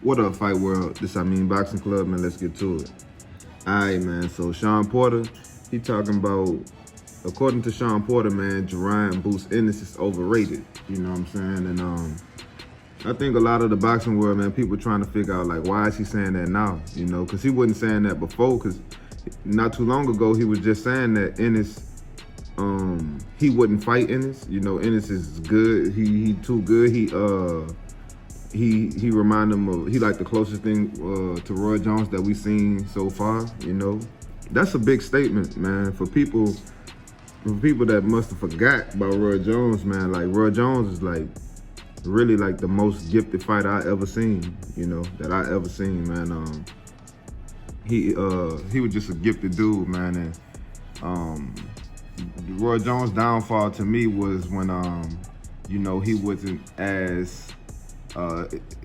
What up, Fight World? This Amin Boxing Club, man. Let's get to it. All right, man. So Shawn Porter, he talking about, according to Shawn Porter, man, Jaron Ennis is overrated. You know what I'm saying? And I think a lot of the boxing world, man, people trying to figure out like why is he saying that now? You know, because he wasn't saying that before. Because not too long ago, he was just saying that Ennis, he wouldn't fight Ennis. You know, Ennis is good. He too good. He remind him of, he like the closest thing to Roy Jones that we seen so far. You know, that's a big statement, man, for people that must have forgot about Roy Jones, man. Like Roy Jones is like really like the most gifted fighter I ever seen. You know, that I ever seen, man. He was just a gifted dude, man. And Roy Jones' downfall to me was when you know, he wasn't as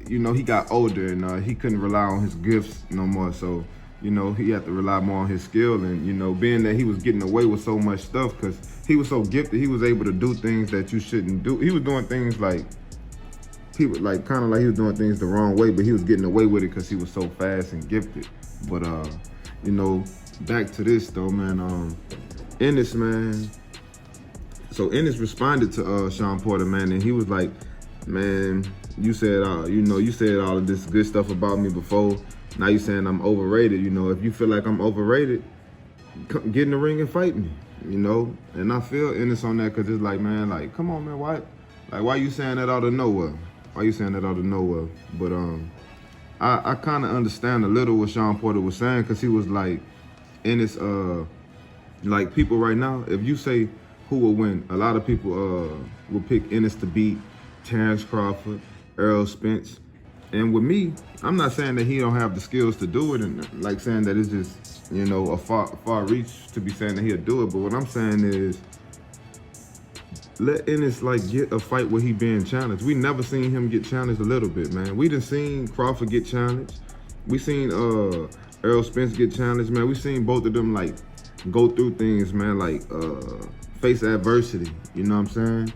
you know, he got older and he couldn't rely on his gifts no more. So, you know, he had to rely more on his skill. And, you know, being that he was getting away with so much stuff because he was so gifted, he was able to do things that you shouldn't do. He was doing things like, people like kind of like he was doing things the wrong way, but he was getting away with it because he was so fast and gifted. But, you know, back to this though, man, Ennis, man. So Ennis responded to Shawn Porter, man, and he was like, man, you said, you know, you said all of this good stuff about me before. Now you saying I'm overrated. You know, if you feel like I'm overrated, get in the ring and fight me. You know, and I feel Ennis on that because it's like, man, like, come on, man, why you saying that out of nowhere? Why you saying that out of nowhere? But I kind of understand a little what Shawn Porter was saying because he was like, Ennis, like people right now, if you say who will win, a lot of people will pick Ennis to beat Terrence Crawford, Errol Spence. And with me, I'm not saying that he don't have the skills to do it and like saying that it's just, you know, a far reach to be saying that he'll do it. But what I'm saying is let Ennis like get a fight where he being challenged. We never seen him get challenged a little bit, man. We done seen Crawford get challenged. We seen Errol Spence get challenged, man. We seen both of them like go through things, man, like face adversity. You know what I'm saying?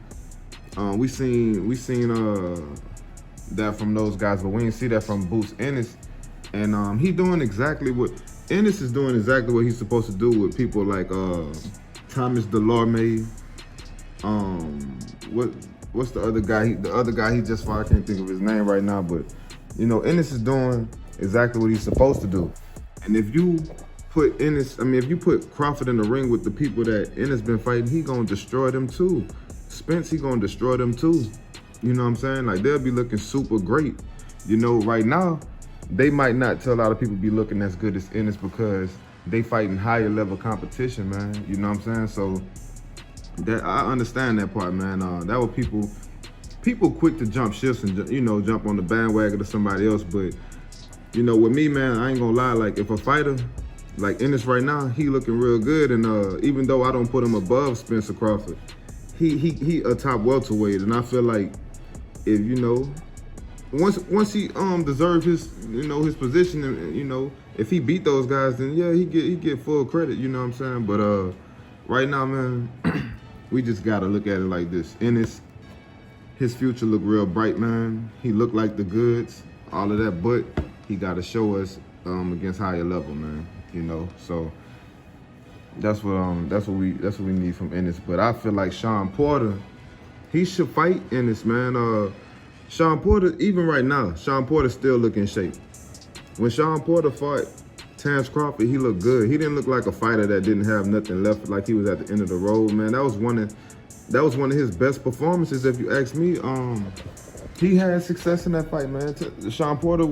We seen that from those guys, but we didn't see that from Ennis. And he doing exactly what Ennis is doing, exactly what he's supposed to do with people like Thomas Delorme. What's the other guy? The other guy he just fought, I can't think of his name right now, but you know, Ennis is doing exactly what he's supposed to do. And if you put Ennis, I mean, if you put Crawford in the ring with the people that Ennis been fighting, he gonna destroy them too. Spence, he gonna destroy them too. You know what I'm saying? Like, they'll be looking super great. You know, right now, they might not tell a lot of people be looking as good as Ennis because they fighting higher level competition, man. You know what I'm saying? So that I understand that part, man. That was people quick to jump shifts and, you know, jump on the bandwagon of somebody else. But, you know, with me, man, I ain't gonna lie. Like, if a fighter like Ennis right now, he looking real good. And even though I don't put him above Spencer Crawford, he a top welterweight, and I feel like if, you know, once he deserve his, you know, his position, and, you know, if he beat those guys, then yeah, he get full credit, you know what I'm saying? But right now, man, we just gotta look at it like this. Ennis, his future look real bright, man. He look like the goods, all of that, but he gotta show us against higher level, man. You know, so that's what we need from Ennis. But I feel like Shawn Porter, he should fight Ennis, man. Shawn Porter, even right now, Shawn Porter still look in shape. When Shawn Porter fought Terrence Crawford, he looked good. He didn't look like a fighter that didn't have nothing left, like he was at the end of the road, man. That was one of his best performances, if you ask me. He had success in that fight, man. Shawn Porter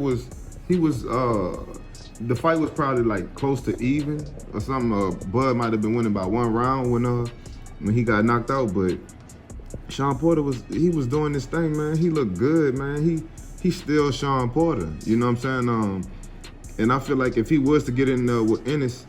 the fight was probably like close to even or something. Bud might have been winning by 1 round when he got knocked out, but Shawn Porter was doing this thing, man. He looked good, man. He's still Shawn Porter, you know what I'm saying? And I feel like if he was to get in there with Ennis,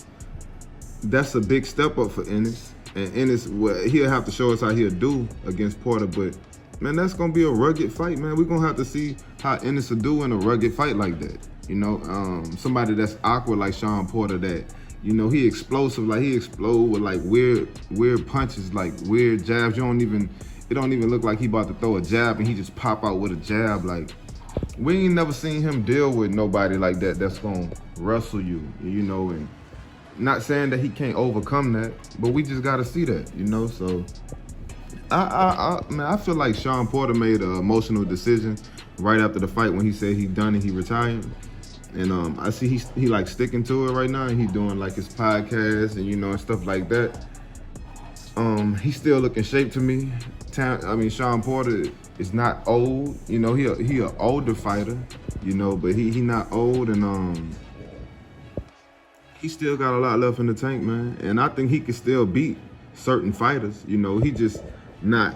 that's a big step up for Ennis. And Ennis, well, he'll have to show us how he'll do against Porter, but man, that's gonna be a rugged fight, man. We're gonna have to see how Ennis will do in a rugged fight like that. You know, somebody that's awkward like Shawn Porter, that, you know, he explosive, like he explode with like weird punches, like weird jabs. It don't even look like he about to throw a jab and he just pop out with a jab. Like, we ain't never seen him deal with nobody like that that's gonna wrestle you, you know, and not saying that he can't overcome that, but we just gotta see that, you know. So man, I feel like Shawn Porter made an emotional decision right after the fight when he said he done and he retired. And I see he like sticking to it right now, and he doing like his podcast and you know and stuff like that. He still look in shape to me. Shawn Porter is not old, you know. He a older fighter, you know, but he not old, and he still got a lot left in the tank, man. And I think he can still beat certain fighters, you know. He just not.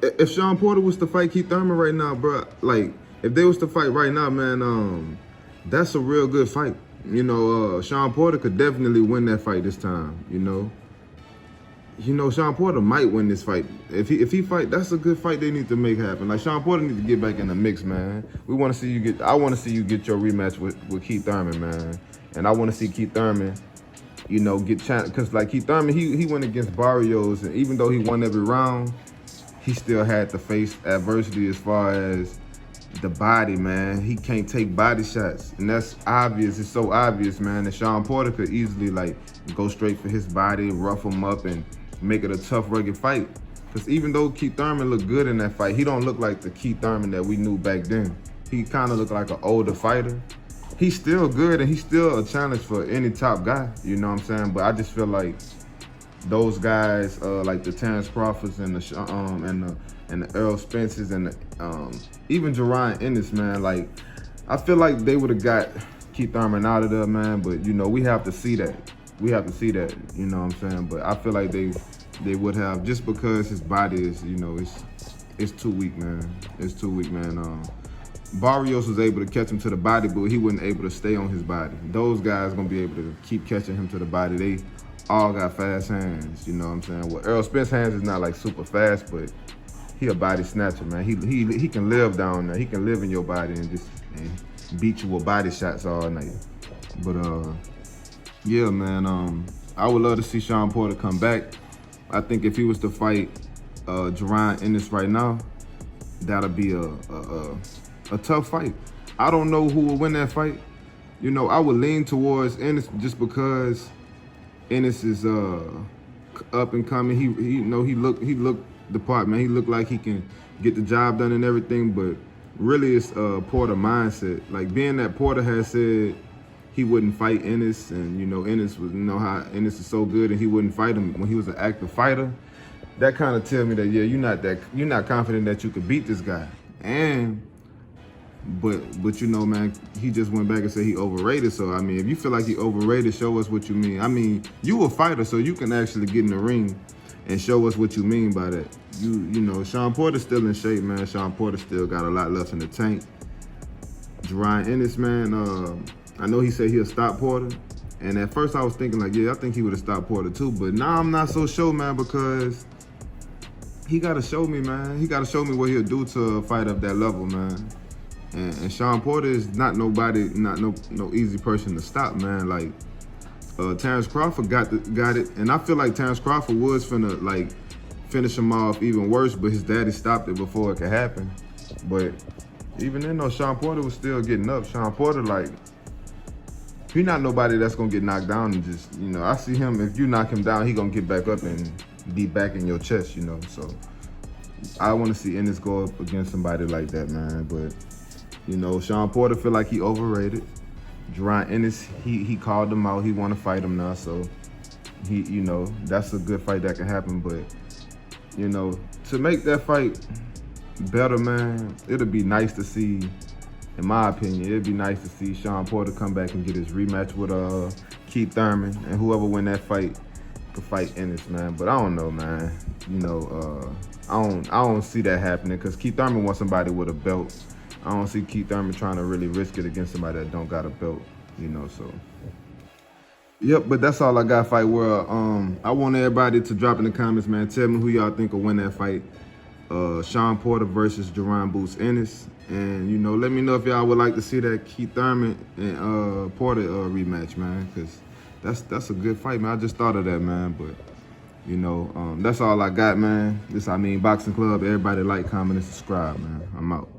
If Shawn Porter was to fight Keith Thurman right now, bro, like if they was to fight right now, man, that's a real good fight. You know, Shawn Porter could definitely win that fight this time, you know. You know, Shawn Porter might win this fight. If he fight, that's a good fight they need to make happen. Like, Shawn Porter need to get back in the mix, man. We want to see you get. I want to see you get your rematch with Keith Thurman, man. And I want to see Keith Thurman, you know, get chance, because like Keith Thurman, he went against Barrios, and even though he won every round, he still had to face adversity as far as the body, man. He can't take body shots, and that's obvious. It's so obvious, man. And Shawn Porter could easily like go straight for his body, rough him up, and make it a tough, rugged fight. Because even though Keith Thurman looked good in that fight, he don't look like the Keith Thurman that we knew back then. He kind of looked like an older fighter. He's still good, and he's still a challenge for any top guy, you know what I'm saying? But I just feel like those guys, like the Terrence Crawfords and the Errol Spences and even Jaron Ennis, man, like I feel like they would have got Keith Thurman out of there, man. But you know, we have to see that. We have to see that, you know what I'm saying? But I feel like they would have, just because his body is, you know, it's too weak, man. It's too weak, man. Barrios was able to catch him to the body, but he wasn't able to stay on his body. Those guys gonna be able to keep catching him to the body. They all got fast hands, you know what I'm saying? Well, Errol Spence's hands is not like super fast, but he a body snatcher, man. He can live down there. He can live in your body and just beat you with body shots all night. But yeah, man. I would love to see Shawn Porter come back. I think if he was to fight Jaron Ennis right now, that'll be a tough fight. I don't know who will win that fight. You know, I would lean towards Ennis just because Ennis is up and coming. He looked the part, man. He looked like he can get the job done and everything, but really it's Porter mindset. Like, being that Porter has said he wouldn't fight Ennis, and you know Ennis was, you know how Ennis is so good, and he wouldn't fight him when he was an active fighter. That kind of tell me that yeah, you're not confident that you could beat this guy. And but you know, man, he just went back and said he overrated. So I mean, if you feel like he overrated, show us what you mean. I mean, you a fighter, so you can actually get in the ring and show us what you mean by that. You know, Shawn Porter's still in shape, man. Shawn Porter still got a lot left in the tank. Jaron Ennis, man, I know he said he'll stop Porter. And at first I was thinking like, yeah, I think he would have stopped Porter too. But now I'm not so sure, man, because he got to show me, man. He got to show me what he'll do to a fight up that level, man. And Shawn Porter is not no easy person to stop, man. Like, Terrence Crawford got it. And I feel like Terrence Crawford was finna, like, finish him off even worse, but his daddy stopped it before it could happen. But even then, though, Shawn Porter was still getting up. Shawn Porter, like, he not nobody that's gonna get knocked down and just, you know, I see him, if you knock him down, he gonna get back up and be back in your chest, you know. So I wanna see Ennis go up against somebody like that, man. But, you know, Shawn Porter feel like he overrated. Jaron Ennis, he called him out. He wanna fight him now, so he, you know, that's a good fight that can happen. But, you know, to make that fight better, man, it'll be nice to see. In my opinion, it'd be nice to see Shawn Porter come back and get his rematch with Keith Thurman, and whoever win that fight could fight Ennis, man. But I don't know, man. You know, I don't see that happening, because Keith Thurman wants somebody with a belt. I don't see Keith Thurman trying to really risk it against somebody that don't got a belt, you know. So, yep. But that's all I got, Fight World. I want everybody to drop in the comments, man. Tell me who y'all think will win that fight. Shawn Porter versus Jaron Boots Ennis. And, you know, let me know if y'all would like to see that Keith Thurman and Porter rematch, man, because that's a good fight, man. I just thought of that, man. But, you know, that's all I got, man. This Amin Boxing Club. Everybody like, comment, and subscribe, man. I'm out.